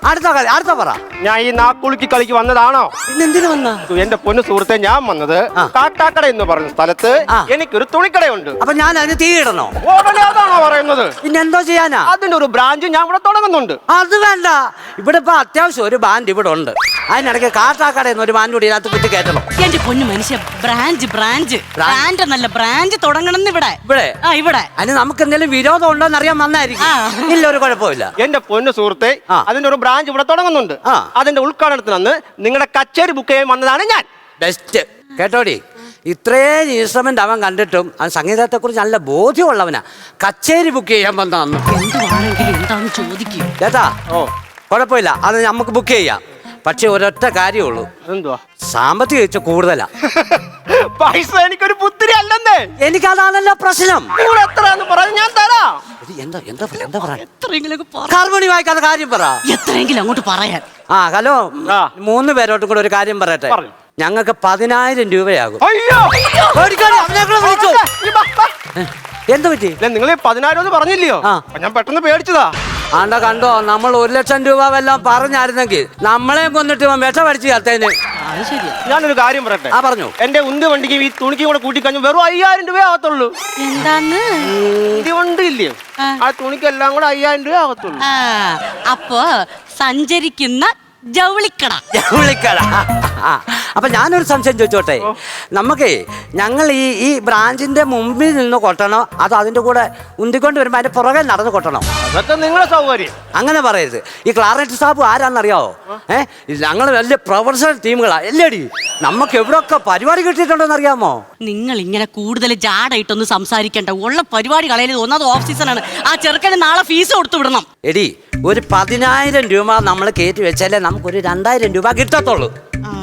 അടുത്ത പറ. ഞാൻ ഈ നാക്കുളുക്കി കളിക്ക് വന്നതാണോ? പിന്നെന്തിനു വന്ന? എന്റെ പൊന്നു സുഹൃത്തെ, ഞാൻ വന്നത് കാട്ടാക്കട എന്ന് പറഞ്ഞ സ്ഥലത്ത് എനിക്കൊരു തുണിക്കടയുണ്ട്. അപ്പൊ ഞാൻ അതിന് തീ ഇടണോ? അതാണോ പറയുന്നത്? പിന്നെ എന്തോ ചെയ്യാനാ? അതിന്റെ ഒരു ബ്രാഞ്ച് ഞാൻ ഇവിടെ തുടങ്ങുന്നുണ്ട്. അത് വേണ്ട, ഇവിടെ ഇപ്പൊ അത്യാവശ്യം ഒരു ബാൻഡ് ഇവിടെ ഉണ്ട്. അതിനിടയ്ക്ക് കാട്ടാക്കടയെന്ന് ഒരു ബാൻഡ് കൂടി ഇതിനകത്ത് കുത്തി കയറ്റണം. എന്റെ പൊന്നു മനുഷ്യ, ബ്രാഞ്ച് നല്ല ബ്രാഞ്ച് തുടങ്ങണം ഇവിടെ. അതിന് നമുക്ക് എന്തെങ്കിലും വിരോധം ഉണ്ടോന്ന് അറിയാൻ വന്നായിരിക്കും. ഇല്ല, ഒരു കുഴപ്പമില്ല. എന്റെ പൊന്നു സുഹൃത്തെ, അതിന്റെ ഒരു ബ്രാഞ്ച് ഇവിടെ തുടങ്ങുന്നുണ്ട്. അതിന്റെ ഉദ്ഘാടനത്തിന് അന്ന് നിങ്ങളുടെ കച്ചേരി ബുക്ക് ചെയ്യാൻ വന്നതാണ് ഞാൻ. ബെസ്റ്റ് കേട്ടോടി. ഇത്രയും ഇൻസ്ട്രുമെന്റ് അവൻ കണ്ടിട്ടും അവൻ സംഗീതത്തെ കുറിച്ച് നല്ല ബോധ്യമുള്ളവനാ. കച്ചേരി ബുക്ക് ചെയ്യാൻ വന്നാന്ന് എന്താന്ന് ചോദിക്കും ചേട്ടാ. കുഴപ്പമില്ല, അത് നമുക്ക് ബുക്ക് ചെയ്യാം. പക്ഷെ ഒരൊറ്റ കാര്യമുള്ളൂ. എന്തുവാ? സാമ്പത്തിക വെച്ച് കൂടുതലാ. പൈസ എനിക്കൊരു പുത്തിരി അല്ലെന്നേ. എനിക്കതാണല്ലോ പ്രശ്നം. എത്രയാന്ന് പറഞ്ഞു ഞാൻ തരാം. എന്താ പറയാ? കാർമണി വായിക്കാത്ത കാര്യം പറ. എത്രയെങ്കിലും അങ്ങോട്ട് പറയാൻ. ഹലോ, 3 പേരോട്ടും കൂടെ ഒരു കാര്യം പറയട്ടെ. ഞങ്ങൾക്ക് 10,000 രൂപയാകും. എന്ത് പറ്റി? നിങ്ങൾ 10,000 എന്ന് പറഞ്ഞില്ലയോ? ഞാൻ പെട്ടെന്ന് പേടിച്ചതാ. കണ്ടോ, നമ്മൾ 1,00,000 രൂപ വല്ലതും പറഞ്ഞായിരുന്നെങ്കിൽ നമ്മളെ കൊന്നിട്ട് വിഷ പഠിച്ചു ചേർത്തേന്. ഞാനൊരു കാര്യം പറയട്ടെ. പറഞ്ഞു. എന്റെ ഉന്ത് വണ്ടിക്ക് ഈ തുണിക്കും കൂടെ കൂട്ടിക്കഴിഞ്ഞു വെറും 5,000 രൂപ ആകത്തുള്ളൂ. എന്താന്ന്? വണ്ടി ഇല്ലയോ, ആ തുണിക്ക് എല്ലാം കൂടെ 5,000 രൂപ ആകത്തുള്ളൂ. അപ്പൊ സഞ്ചരിക്കുന്ന ജൗളിക്കട. അപ്പൊ ഞാനൊരു സംശയം ചോദിച്ചോട്ടെ. ഞങ്ങൾ ഈ ബ്രാഞ്ചിന്റെ മുമ്പിൽ നിന്ന് കൊട്ടണോ അതോ അതിന്റെ കൂടെ ഉന്തിക്കൊണ്ട് വരുമ്പോ അതിന്റെ പുറകെ നടന്ന് കൊട്ടണോ? അതൊക്കെ നിങ്ങളെ സൗകര്യം. അങ്ങനെ പറയരുത്. ഈ ക്ലാരറ്റ് സാബ് ആരാന്നറിയാവോ? ഞങ്ങൾ വലിയ പ്രൊഫഷണൽ ടീമുകളാ. എല്ലേടി, നമുക്ക് എവിടെയൊക്കെ പരിപാടി കിട്ടിയിട്ടുണ്ടോന്ന് അറിയാമോ? നിങ്ങൾ ഇങ്ങനെ കൂടുതൽ ജാടായിട്ടൊന്നും സംസാരിക്കണ്ട. ഉള്ള പരിപാടി കളയിൽ ഒന്നത് ഓഫ് സീസൺ ആണ്. ആ ചെറുക്കന് നാളെ ഫീസ് കൊടുത്തു വിടണം. എടി, ഒരു 10,000 രൂപ നമ്മൾ കയറ്റി വെച്ചാലേ നമുക്കൊരു 2,000 രൂപ കിട്ടത്തുള്ളൂ.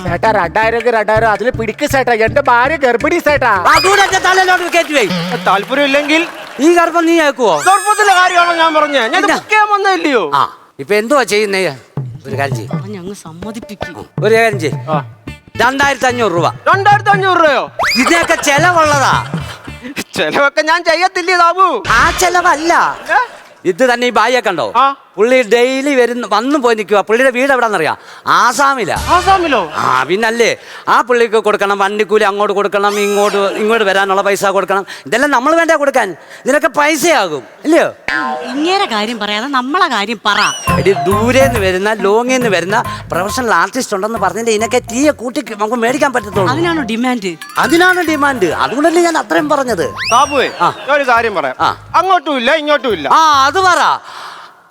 ചേട്ടാ 2,000 അതില് പിടിക്ക് ചേട്ടാ. എന്റെ ഭാര്യ ഗർഭിണി ചേട്ടാ. അതുകൂടെ എന്റെ തലയിലോട്ട് കയറ്റി വേ. താല്പര്യം ഇല്ലെങ്കിൽ ഈ ഗർഭം നീ കേൾക്കുവോ? ഗർഭത്തിന്റെ കാര്യമാണോ ഞാൻ പറഞ്ഞേ? ഞാൻ വന്നില്ലയോ? ഇപ്പൊ എന്തുവാ ചെയ്യുന്നേ? ഒരു കാര്യം ചെയ്യും, ഞങ്ങൾ സമ്മതിപ്പിക്കും. ഒരു കാര്യം ചെയ്യും. 2,500 രൂപ. 2,500 രൂപയോ? ഇതിനൊക്കെ ചെലവുള്ളതാ. ചെലവൊക്കെ ഞാൻ ചെയ്യത്തില്ലേ ബാബു? ആ ചെലവല്ല ഇത് തന്നെ. ഈ ബായിയെ കണ്ടോ? പുള്ളി ഡെയിലി വന്നു പോയി നിൽക്കുക. പുള്ളിയുടെ വീട് എവിടാന്നറിയാം? ആസാമിലോ? പിന്നല്ലേ. ആ പുള്ളിക്ക് കൊടുക്കണം വണ്ടിക്കൂലി, അങ്ങോട്ട് കൊടുക്കണം, ഇങ്ങോട്ട് വരാനുള്ള പൈസ കൊടുക്കണം. ഇതെല്ലാം നമ്മൾ വേണ്ട കൊടുക്കാൻ. ഇതിനൊക്കെ പൈസയാകും ഇല്ലയോ? ഇങ്ങനെ കാര്യം പറയാതെ നമ്മളെ കാര്യം പറ. ദൂരേന്ന് വരുന്ന ലോങ്ങിന്ന് വരുന്ന പ്രൊഫഷണൽ ആർട്ടിസ്റ്റ് ഉണ്ടെന്ന് പറഞ്ഞിട്ട് ഇതിനൊക്കെ തീയെ കൂട്ടി നമുക്ക് മേടിക്കാൻ പറ്റത്തുള്ളൂ. അതിനാണ് ഡിമാൻഡ്. അതുകൊണ്ടല്ലേ ഞാൻ അത്രയും പറഞ്ഞത്. ബാബുവേ, ഒരു കാര്യം പറയാം. അങ്ങോട്ടും ഇല്ല ഇങ്ങോട്ടും ഇല്ല. അത് പറ.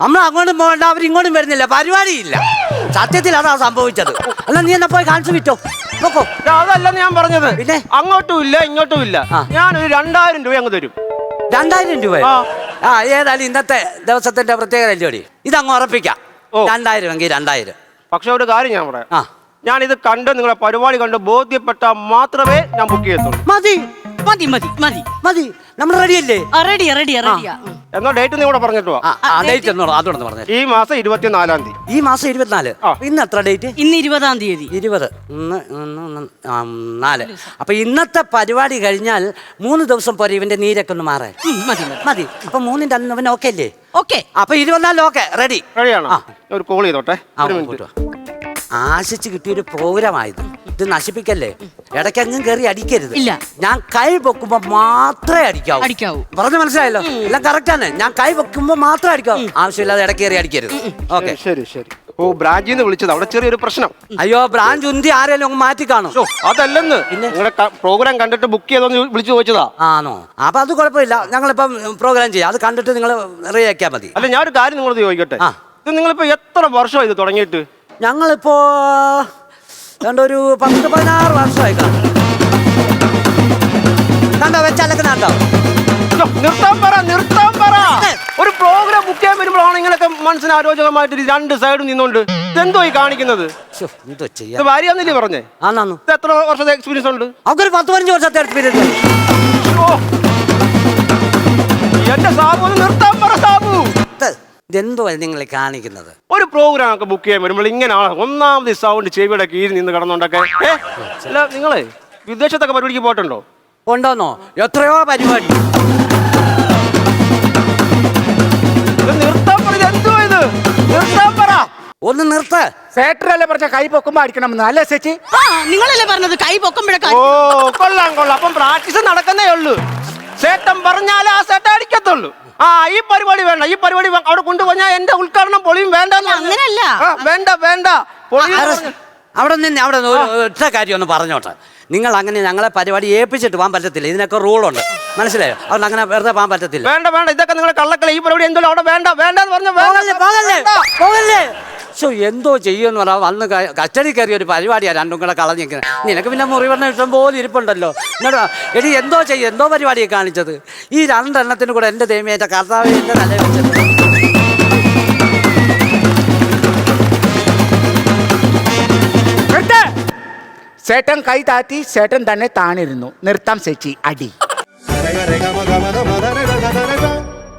നമ്മൾ അങ്ങോട്ടും പോകണ്ട, അവരിങ്ങോട്ടും വരുന്നില്ല, പരിപാടിയില്ല. സത്യത്തിൽ അതാ സംഭവിച്ചത്. അല്ല, നീ എന്നാ പോയി കാണിച്ചു വിറ്റോ. നോക്കോ, അതല്ലെന്ന് ഞാൻ പറഞ്ഞത്. പിന്നെ അങ്ങോട്ടും ഇല്ല ഇങ്ങോട്ടും ഇല്ല. ഞാനൊരു 2,000 രൂപ അങ്ങ് തരും. 2,000 രൂപ? ഏതായാലും ഇന്നത്തെ ദിവസത്തിന്റെ പ്രത്യേകത അല്ലോടി. ഇതങ്ങ് ഉറപ്പിക്കാം. 2,000 എങ്കിൽ 2,000. പക്ഷെ ഒരു കാര്യം ഞാൻ പറയാം. ഞാനിത് കണ്ട് നിങ്ങളെ പരിപാടി കണ്ട് ബോധ്യപ്പെട്ട മാത്രമേ ഞാൻ ബുക്ക് ചെയ്യത്തുള്ളൂ. മതി. നമ്മൾ റെഡിയല്ലേ? റെഡിയാ. എന്നാ ഡേറ്റ് നീ കൂടെ പറഞ്ഞിട്ട് വാ. ഈ മാസം 24-ാം തീയതി. ഈ മാസം 24. ഇന്ന് എത്ര ഡേറ്റ്? ഇന്ന് 20-ാം തീയതി. 20. 4. അപ്പൊ ഇന്നത്തെ പരിപാടി കഴിഞ്ഞാൽ 3 ദിവസം പോരെ ഇവന്റെ നീരൊക്കെ ഒന്ന് മാറാൻ? മതി. അപ്പൊ 3-ന്റെ അന്ന് ഇവൻ ഓക്കെ അല്ലേ? ഓക്കെ. അപ്പൊ 24 ഓക്കെ, റെഡിയാണോ? ഒരു കോൾ ചെയ്തോട്ടെ. ആശിച്ച് കിട്ടിയൊരു പ്രോഗ്രാമായത്. ഇത് നശിപ്പിക്കല്ലേ. ഇടയ്ക്കെങ്ങും കയറി അടിക്കരുത്. ഇല്ല, ഞാൻ കൈ വെക്കുമ്പോ മാത്രമേ അടിക്കാവൂ. പറഞ്ഞു മനസ്സിലായല്ലോ? എല്ലാം കറക്റ്റ് ആണ്. ഞാൻ കൈ വെക്കുമ്പോ മാത്രമേ അടിക്കാവൂ. ആവശ്യമില്ലാതെ ഇടയ്ക്ക് കയറി അടിക്കരുത്. ഓക്കെ, ശരി. ബ്രാഞ്ചിൽ നിന്ന് വിളിച്ചത്, അവിടെ ചെറിയൊരു പ്രശ്നം. അയ്യോ, ബ്രാഞ്ച് ഉന്തി ആരെങ്കിലും അങ്ങ് മാറ്റി കാണും. അതല്ലെന്ന്, നിങ്ങളുടെ പ്രോഗ്രാം കണ്ടിട്ട് ബുക്ക് ചെയ്തോന്ന് വിളിച്ചു ചോദിച്ചതാ. ആണോ? അപ്പൊ അത് കുഴപ്പമില്ല. ഞങ്ങളിപ്പം പ്രോഗ്രാം ചെയ്യാം. അത് കണ്ടിട്ട് നിങ്ങൾ റെഡിയാക്കിയാൽ മതി. അല്ല, ഞാൻ ഒരു കാര്യം നിങ്ങളോട് ചോദിക്കട്ടെ. ഇത് നിങ്ങളിപ്പോ എത്ര വർഷമായി ഇത് തുടങ്ങിയിട്ട്? ഞങ്ങളിപ്പോ ഒരു 10-16 വർഷമായി കാണും. കണ്ടോ വെച്ചാലൊക്കെ കണ്ടോ? നിർത്താൻ പറ. ഒരു പ്രോഗ്രാം ബുക്ക് ചെയ്യാൻ വരുമ്പോഴാണ് ഇങ്ങനെയൊക്കെ മനസ്സിന് ആരോഗ്യമായിട്ട് 2 സൈഡും നിന്നുകൊണ്ട് ഇതെന്തോ ഈ കാണിക്കുന്നത്? ഇത് ഭാര്യയാന്നല്ലേ പറഞ്ഞേ? ഇത് എത്ര വർഷത്തെ എക്സ്പീരിയൻസ് ഉണ്ട്? അവർക്ക് 10-15 വർഷത്തെ എക്സ്പീരിയൻസ്. എന്റെ സാബു, നിർത്താൻ പറ സാബു. ഇതെന്തോ നിങ്ങൾ കാണിക്കുന്നത്? ഒരു പ്രോഗ്രാം ഒക്കെ ബുക്ക് ചെയ്യാൻ വരുമ്പോൾ ഇങ്ങനെയാണ് ഒന്നാമത് സൗണ്ട് ചെവിയുടെ കീഴിൽ നിന്ന് കിടന്നുണ്ടൊക്കെ. അല്ല, നിങ്ങളെ വിദേശത്തൊക്കെ പരിപാടിക്ക് പോയിട്ടുണ്ടോ? കൊണ്ടോന്നോ? എത്രയോ പരിപാടി. നിർത്താൻ പറ. എന്തോ ഇത്? നിർത്താൻ പറ. ഒന്ന് നിർത്ത്. സേട്ടറല്ലേ പറഞ്ഞ കൈ പൊക്കുമ്പോ അടിക്കണം അല്ലേ ചേച്ചി? ആ നിങ്ങളല്ലേ പറഞ്ഞത് കൈ പൊക്കുമ്പോഴൊക്കെ ഓ കൊള്ളാം കൊള്ളാം. അപ്പം പ്രാക്ടീസ് നടക്കുന്നേ ഉള്ളൂ. ചേട്ടൻ പറഞ്ഞാലേ ആ ചേട്ടൻ അടിക്കത്തുള്ളൂ. ആ ഈ പരിപാടി വേണ്ട, ഈ പരിപാടി അവിടെ കൊണ്ടുപോയാൽ എന്റെ ഉദ്ഘാടനം പൊളിയും. വേണ്ട അങ്ങനെയല്ല. വേണ്ട വേണ്ട പൊളി. അവിടെ നിന്ന് അവിടെ ഒറ്റ കാര്യം ഒന്ന് പറഞ്ഞോട്ടെ. നിങ്ങൾ അങ്ങനെ ഞങ്ങളെ പരിപാടി ഏൽപ്പിച്ചിട്ട് പോകാൻ പറ്റത്തില്ല. ഇതിനൊക്കെ റൂളുണ്ട്, മനസ്സിലായോ? അതുകൊണ്ട് അങ്ങനെ വെറുതെ പോകാൻ പറ്റത്തില്ല. വേണ്ട വേണ്ട, ഇതൊക്കെ നിങ്ങൾ കള്ളക്കളി. ഈ പരിപാടി എന്തോ അവിടെ വേണ്ട വേണ്ട എന്ന് പറഞ്ഞ എന്തോ ചെയ്യുമെന്ന് പറയാം. വന്ന് കസ്റ്റഡി കയറിയ ഒരു പരിപാടിയാണ് രണ്ടും കൂടെ കളഞ്ഞിരിക്കുന്നത്. നിനക്ക് പിന്നെ മുറിവെണ്ണ ഇഷ്ടം പോലെ ഇരിപ്പുണ്ടല്ലോ. എന്നോട് എടി എന്തോ ചെയ്യും, എന്തോ പരിപാടിയാണ് കാണിച്ചത്. ഈ രണ്ടെണ്ണത്തിന് കൂടെ എൻ്റെ ദൈവമേറ്റ കർത്താവ് എൻ്റെ തല വെച്ചത്. ചേട്ടൻ കൈ താത്തി ചേട്ടൻ തന്നെ താണിരുന്നു. നിർത്താം ചേച്ചി അടി.